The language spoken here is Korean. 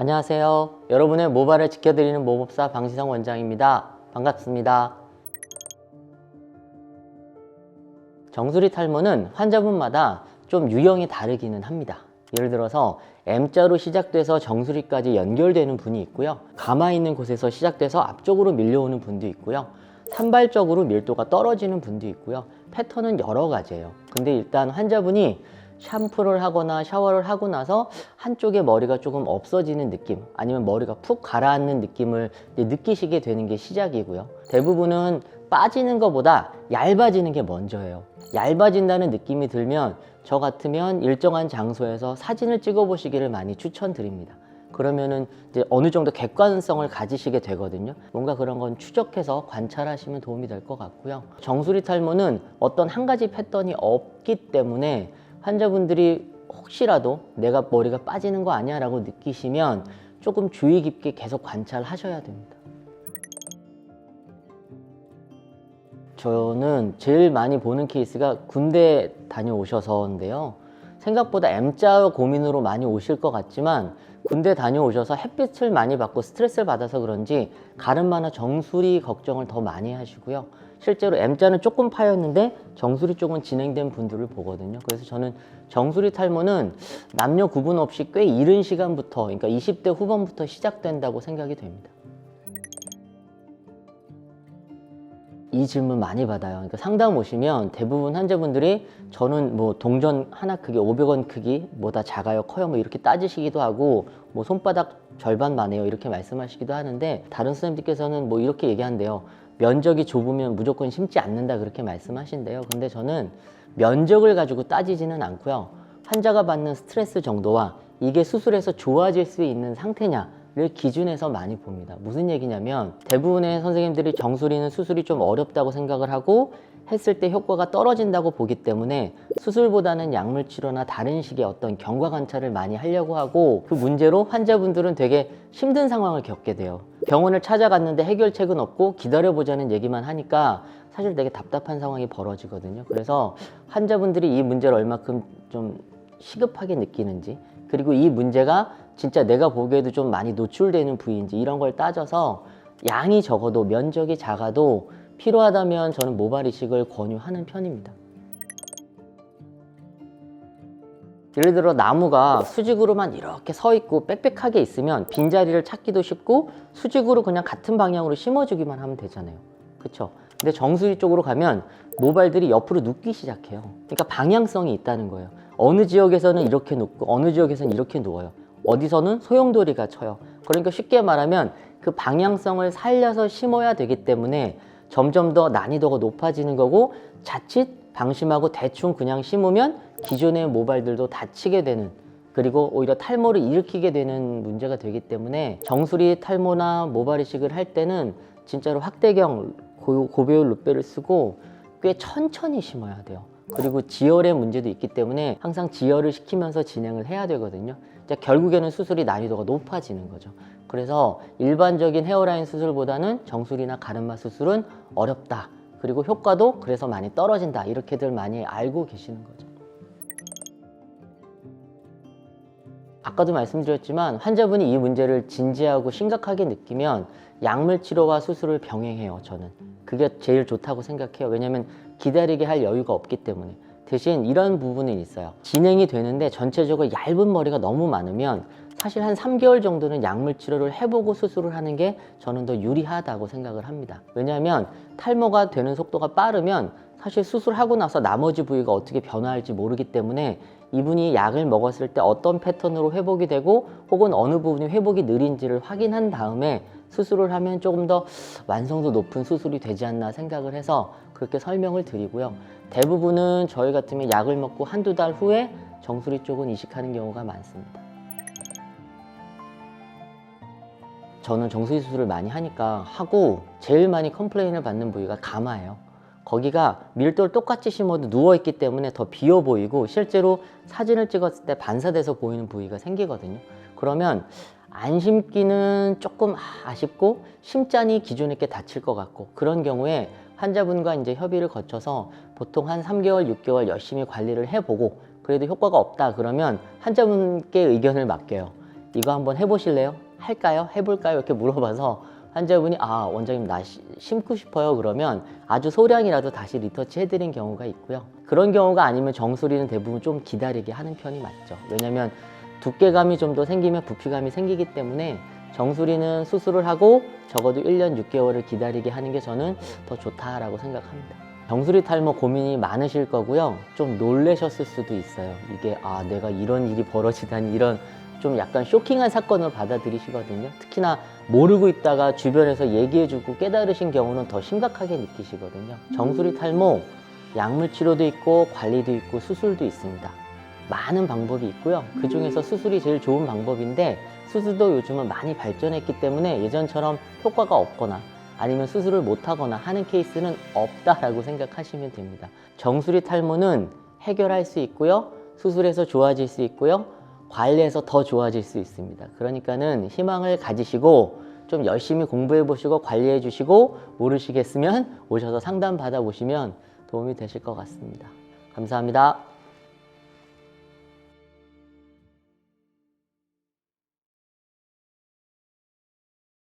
안녕하세요. 여러분의 모발을 지켜드리는 모법사 방시성 원장입니다. 반갑습니다. 정수리 탈모는 환자분마다 좀 유형이 다르기는 합니다. 예를 들어서 M자로 시작돼서 정수리까지 연결되는 분이 있고요. 가마 있는 곳에서 시작돼서 앞쪽으로 밀려오는 분도 있고요. 산발적으로 밀도가 떨어지는 분도 있고요. 패턴은 여러 가지예요. 근데 일단 환자분이 샴푸를 하거나 샤워를 하고 나서 한쪽에 머리가 조금 없어지는 느낌, 아니면 머리가 푹 가라앉는 느낌을 느끼시게 되는 게 시작이고요. 대부분은 빠지는 것보다 얇아지는 게 먼저예요. 얇아진다는 느낌이 들면 저 같으면 일정한 장소에서 사진을 찍어 보시기를 많이 추천드립니다. 그러면은 이제 어느 정도 객관성을 가지시게 되거든요. 뭔가 그런 건 추적해서 관찰하시면 도움이 될 것 같고요. 정수리 탈모는 어떤 한 가지 패턴이 없기 때문에 환자분들이 혹시라도 내가 머리가 빠지는 거 아니야 라고 느끼시면 조금 주의 깊게 계속 관찰하셔야 됩니다. 저는 제일 많이 보는 케이스가 군대 다녀오셔서인데요. 생각보다 M자 고민으로 많이 오실 것 같지만 군대 다녀오셔서 햇빛을 많이 받고 스트레스를 받아서 그런지 가름마나 정수리 걱정을 더 많이 하시고요. 실제로 M자는 조금 파였는데 정수리 쪽은 진행된 분들을 보거든요. 그래서 저는 정수리 탈모는 남녀 구분 없이 꽤 이른 시간부터, 그러니까 20대 후반부터 시작된다고 생각이 됩니다. 이 질문 많이 받아요. 그러니까 상담 오시면 대부분 환자분들이 저는 뭐 동전 하나 크기, 500원 크기, 뭐다 작아요, 커요, 뭐 이렇게 따지시기도 하고, 뭐 손바닥 절반만 해요, 이렇게 말씀하시기도 하는데, 다른 선생님들께서는 뭐 이렇게 얘기한대요. 면적이 좁으면 무조건 심지 않는다, 그렇게 말씀하신대요. 근데 저는 면적을 가지고 따지지는 않고요. 환자가 받는 스트레스 정도와 이게 수술해서 좋아질 수 있는 상태냐 를 기준에서 많이 봅니다. 무슨 얘기냐면 대부분의 선생님들이 정수리는 수술이 좀 어렵다고 생각을 하고 했을 때 효과가 떨어진다고 보기 때문에 수술보다는 약물 치료나 다른 식의 어떤 경과 관찰을 많이 하려고 하고, 그 문제로 환자분들은 되게 힘든 상황을 겪게 돼요. 병원을 찾아갔는데 해결책은 없고 기다려보자는 얘기만 하니까 사실 되게 답답한 상황이 벌어지거든요. 그래서 환자분들이 이 문제를 얼마큼 좀 시급하게 느끼는지, 그리고 이 문제가 진짜 내가 보기에도 좀 많이 노출되는 부위인지 이런 걸 따져서 양이 적어도 면적이 작아도 필요하다면 저는 모발 이식을 권유하는 편입니다. 예를 들어 나무가 수직으로만 이렇게 서 있고 빽빽하게 있으면 빈자리를 찾기도 쉽고 수직으로 그냥 같은 방향으로 심어주기만 하면 되잖아요. 그쵸? 근데 정수리 쪽으로 가면 모발들이 옆으로 눕기 시작해요. 그러니까 방향성이 있다는 거예요. 어느 지역에서는 이렇게 눕고 어느 지역에서는 이렇게 누워요. 어디서는 소용돌이가 쳐요. 그러니까 쉽게 말하면 그 방향성을 살려서 심어야 되기 때문에 점점 더 난이도가 높아지는 거고, 자칫 방심하고 대충 그냥 심으면 기존의 모발들도 다치게 되는, 그리고 오히려 탈모를 일으키게 되는 문제가 되기 때문에 정수리 탈모나 모발 이식을 할 때는 진짜로 확대경 고배율 룻배를 쓰고 꽤 천천히 심어야 돼요. 그리고 지혈의 문제도 있기 때문에 항상 지혈을 시키면서 진행을 해야 되거든요. 결국에는 수술이 난이도가 높아지는 거죠. 그래서 일반적인 헤어라인 수술보다는 정수리나 가르마 수술은 어렵다, 그리고 효과도 그래서 많이 떨어진다, 이렇게들 많이 알고 계시는 거죠. 아까도 말씀드렸지만 환자분이 이 문제를 진지하고 심각하게 느끼면 약물 치료와 수술을 병행해요. 저는 그게 제일 좋다고 생각해요. 왜냐면 기다리게 할 여유가 없기 때문에. 대신 이런 부분은 있어요. 진행이 되는데 전체적으로 얇은 머리가 너무 많으면 사실 한 3개월 정도는 약물 치료를 해보고 수술을 하는 게 저는 더 유리하다고 생각을 합니다. 왜냐하면 탈모가 되는 속도가 빠르면 사실 수술하고 나서 나머지 부위가 어떻게 변화할지 모르기 때문에 이분이 약을 먹었을 때 어떤 패턴으로 회복이 되고 혹은 어느 부분이 회복이 느린지를 확인한 다음에 수술을 하면 조금 더 완성도 높은 수술이 되지 않나 생각을 해서 그렇게 설명을 드리고요. 대부분은 저희 같으면 약을 먹고 한두 달 후에 정수리 쪽은 이식하는 경우가 많습니다. 저는 정수리 수술을 많이 하니까 하고 제일 많이 컴플레인을 받는 부위가 가마예요. 거기가 밀도를 똑같이 심어도 누워있기 때문에 더 비어 보이고 실제로 사진을 찍었을 때 반사돼서 보이는 부위가 생기거든요. 그러면 안 심기는 조금 아쉽고 심자니 기존에 게 다칠 것 같고, 그런 경우에 환자분과 이제 협의를 거쳐서 보통 한 3개월, 6개월 열심히 관리를 해보고 그래도 효과가 없다 그러면 환자분께 의견을 맡겨요. 이거 한번 해보실래요? 할까요? 해볼까요? 이렇게 물어봐서 환자분이 원장님 나 심고 싶어요 그러면 아주 소량이라도 다시 리터치 해드린 경우가 있고요. 그런 경우가 아니면 정수리는 대부분 좀 기다리게 하는 편이 맞죠. 왜냐면 두께감이 좀 더 생기면 부피감이 생기기 때문에 정수리는 수술을 하고 적어도 1년 6개월을 기다리게 하는 게 저는 더 좋다라고 생각합니다. 정수리 탈모 고민이 많으실 거고요. 좀 놀라셨을 수도 있어요. 이게 내가 이런 일이 벌어지다니, 이런 좀 약간 쇼킹한 사건을 받아들이시거든요. 특히나 모르고 있다가 주변에서 얘기해주고 깨달으신 경우는 더 심각하게 느끼시거든요. 정수리 탈모 약물 치료도 있고 관리도 있고 수술도 있습니다. 많은 방법이 있고요. 그 중에서 수술이 제일 좋은 방법인데 수술도 요즘은 많이 발전했기 때문에 예전처럼 효과가 없거나 아니면 수술을 못하거나 하는 케이스는 없다라고 생각하시면 됩니다. 정수리 탈모는 해결할 수 있고요. 수술해서 좋아질 수 있고요. 관리해서 더 좋아질 수 있습니다. 그러니까는 희망을 가지시고 좀 열심히 공부해 보시고 관리해 주시고 모르시겠으면 오셔서 상담 받아 보시면 도움이 되실 것 같습니다. 감사합니다.